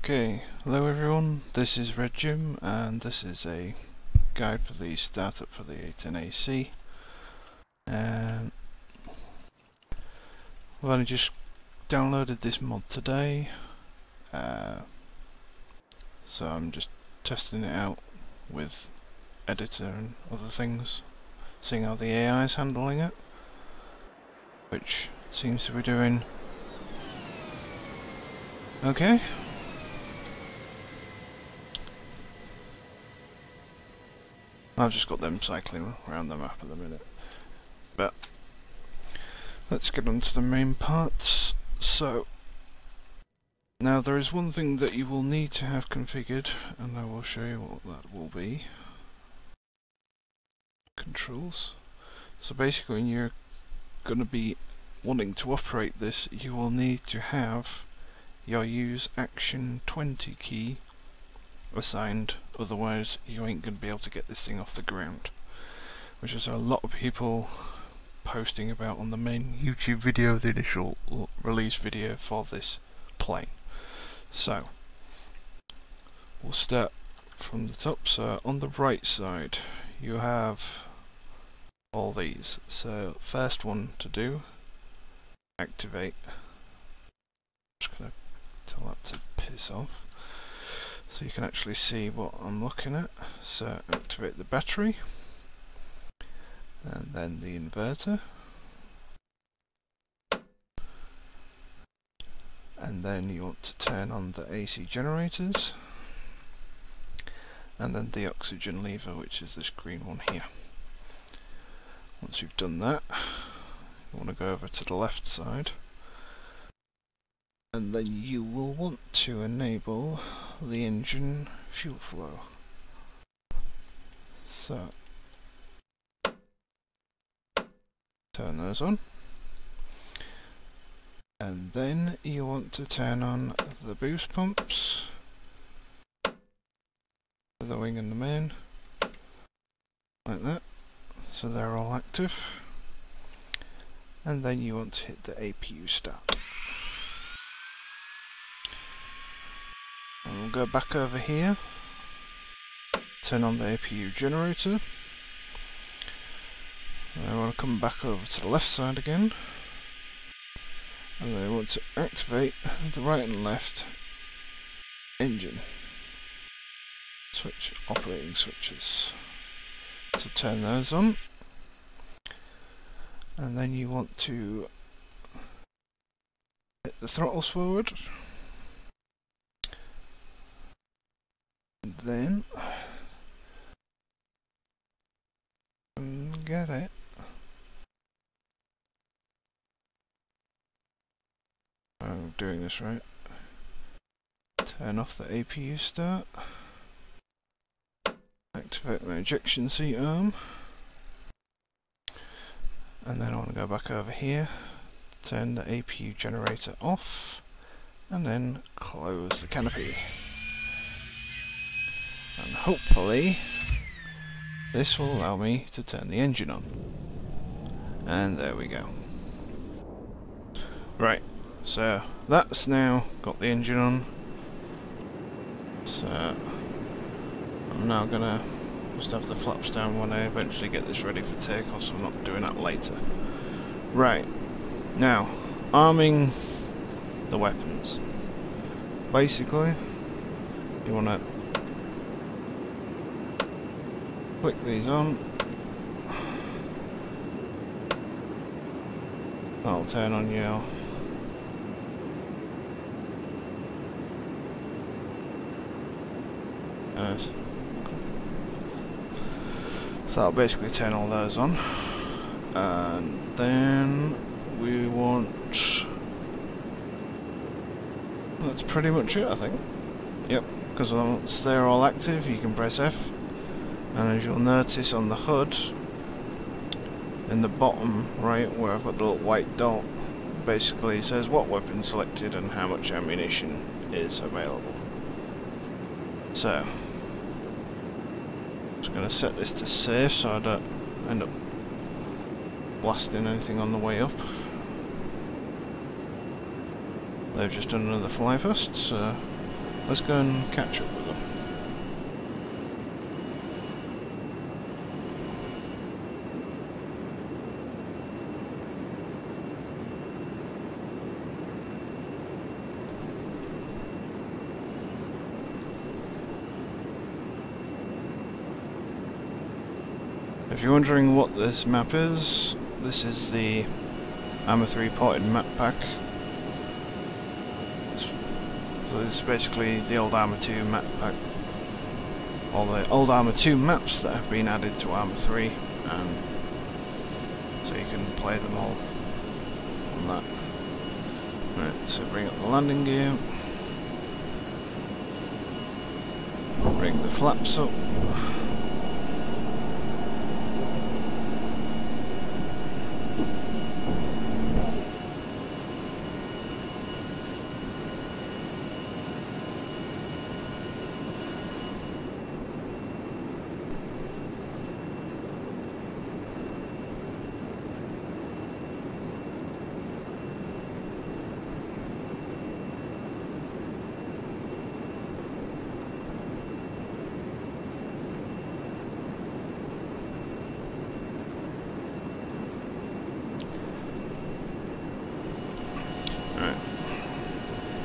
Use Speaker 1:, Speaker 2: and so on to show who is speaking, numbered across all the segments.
Speaker 1: Okay, hello everyone, this is Red Jim and this is a guide for the startup for the A-10C. I've only just downloaded this mod today, so I'm just testing it out with editor and other things, seeing how the AI is handling it, which seems to be doing okay. I've just got them cycling around the map at the minute. But let's get on to the main parts. So now there is one thing that you will need to have configured, and I will show you what that will be. Controls. So basically when you're going to be wanting to operate this, you will need to have your use action 20 key assigned, otherwise you ain't going to be able to get this thing off the ground, which is a lot of people posting about on the main YouTube video, the initial release video for this plane. So we'll start from the top. So on the right side you have all these. So first one to do, activate. I'm just going to tell that to piss off, so you can actually see what I'm looking at. So activate the battery, and then the inverter, and then you want to turn on the AC generators, and then the oxygen lever, which is this green one here. Once you've done that, you want to go over to the left side, and then you will want to enable the engine fuel flow. So turn those on, and then you want to turn on the boost pumps for the wing and the main, like that, so they're all active. And then you want to hit the APU start. And we'll go back over here, turn on the APU generator, and I want to come back over to the left side again, and then I want to activate the right and left engine switch, operating switches. So turn those on, and then you want to hit the throttles forward. Then get it. I'm doing this right. Turn off the APU start. Activate my ejection seat arm. And then I want to go back over here, turn the APU generator off, and then close the canopy. And hopefully this will allow me to turn the engine on. And there we go. Right, so that's now got the engine on. So I'm now gonna just have the flaps down when I eventually get this ready for takeoff, so I'm not doing that later. Right, now arming the weapons. Basically you want to click these on. That'll turn on your so that'll basically turn all those on, and then we want, that's pretty much it, I think. Yep, because once they're all active you can press F, and as you'll notice on the HUD, in the bottom right where I've got the little white dot, basically it says what weapon selected and how much ammunition is available. So I'm just going to set this to safe so I don't end up blasting anything on the way up. They've just done another fly past, so let's go and catch up with them. If you're wondering what this map is, this is the Arma 3 ported map pack. So this is basically the old Arma 2 map pack. All the old Arma 2 maps that have been added to Arma 3, and so you can play them all on that. Right, so bring up the landing gear. Bring the flaps up.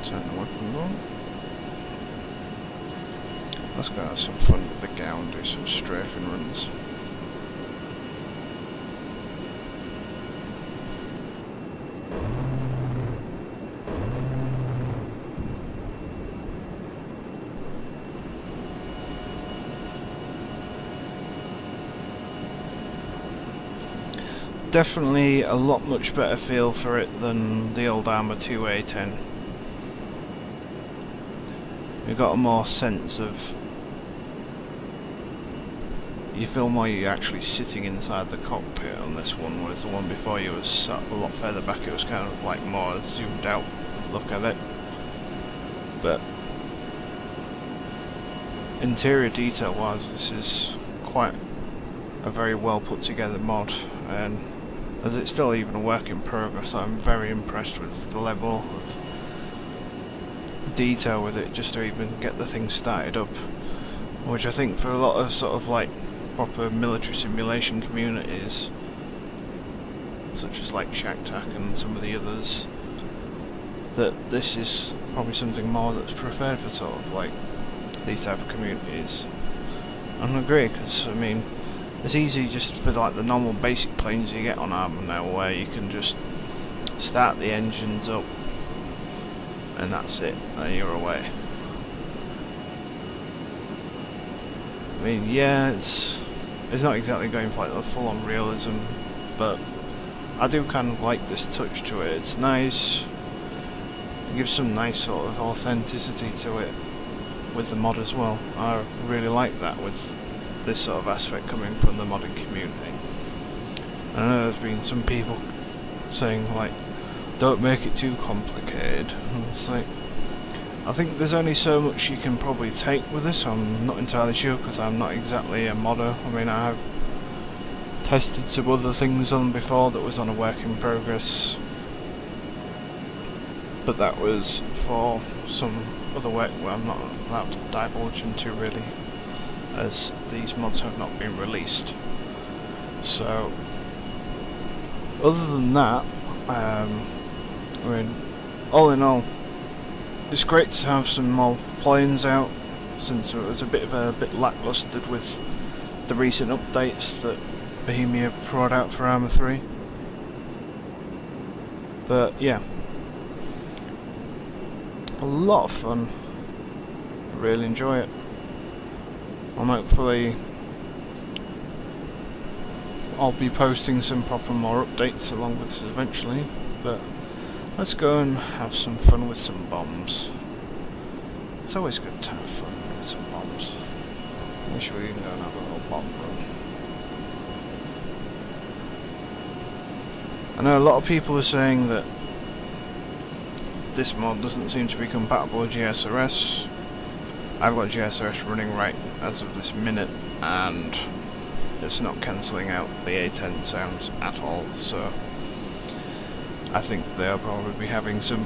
Speaker 1: Turn the weapon on. Let's go have some fun with the gown, do some strafing runs. Definitely a lot much better feel for it than the old Arma 2 A-10. You've got a more sense of... you feel more you're actually sitting inside the cockpit on this one, whereas the one before you was sat a lot further back. It was kind of like more zoomed out look at it. But interior detail wise, this is quite a very well put together mod, and as it's still even a work in progress, I'm very impressed with the level of detail with it just to even get the thing started up, which I think for a lot of sort of like proper military simulation communities such as like Shaktak and some of the others, that this is probably something more that's preferred for sort of like these type of communities. And I agree, because I mean it's easy just for like the normal basic planes you get on Arma now, where you can just start the engines up and that's it, and you're away. I mean, yeah, it's not exactly going for like the full-on realism, but I do kind of like this touch to it. It's nice, it gives some nice sort of authenticity to it with the mod as well. I really like that with this sort of aspect coming from the modding community. I know there's been some people saying like, don't make it too complicated. And it's like, I think there's only so much you can probably take with this. I'm not entirely sure, because I'm not exactly a modder. I mean, I have tested some other things on before that was on a work in progress, but that was for some other work where I'm not allowed to divulge into really, as these mods have not been released. So other than that, I mean, all in all, it's great to have some more planes out, since it was a bit lacklustre with the recent updates that Bohemia brought out for Arma 3. But yeah, a lot of fun. I really enjoy it. And hopefully I'll be posting some proper more updates along with this eventually, but let's go and have some fun with some bombs. It's always good to have fun with some bombs. I'm sure you can go and have a little bomb run. I know a lot of people are saying that this mod doesn't seem to be compatible with GSRS. I've got GSRS running right as of this minute, and it's not cancelling out the A-10 sounds at all, so I think they'll probably be having some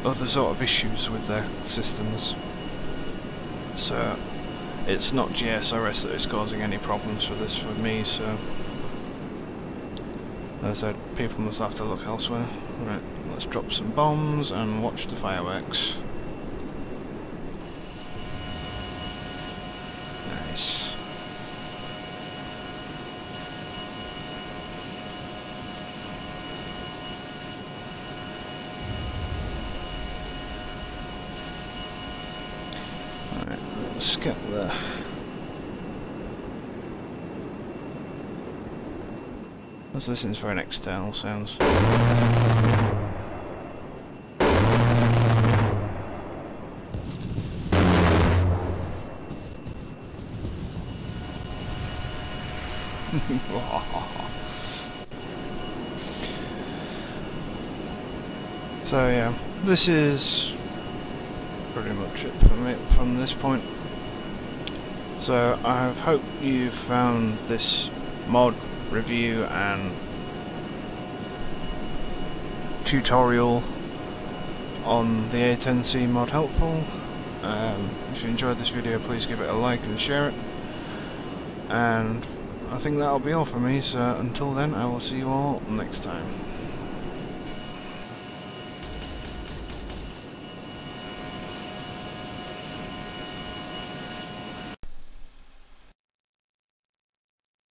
Speaker 1: other sort of issues with their systems. So it's not GSRS that is causing any problems for this for me, so as I said, people must have to look elsewhere. Right, let's drop some bombs and watch the fireworks. Nice. Alright, let's get there. Let's listen for an external sounds. So yeah, this is pretty much it for me from this point. So I hope you've found this mod review and tutorial on the A-10C mod helpful. If you enjoyed this video, please give it a like and share it. And I think that'll be all for me, so until then I will see you all next time.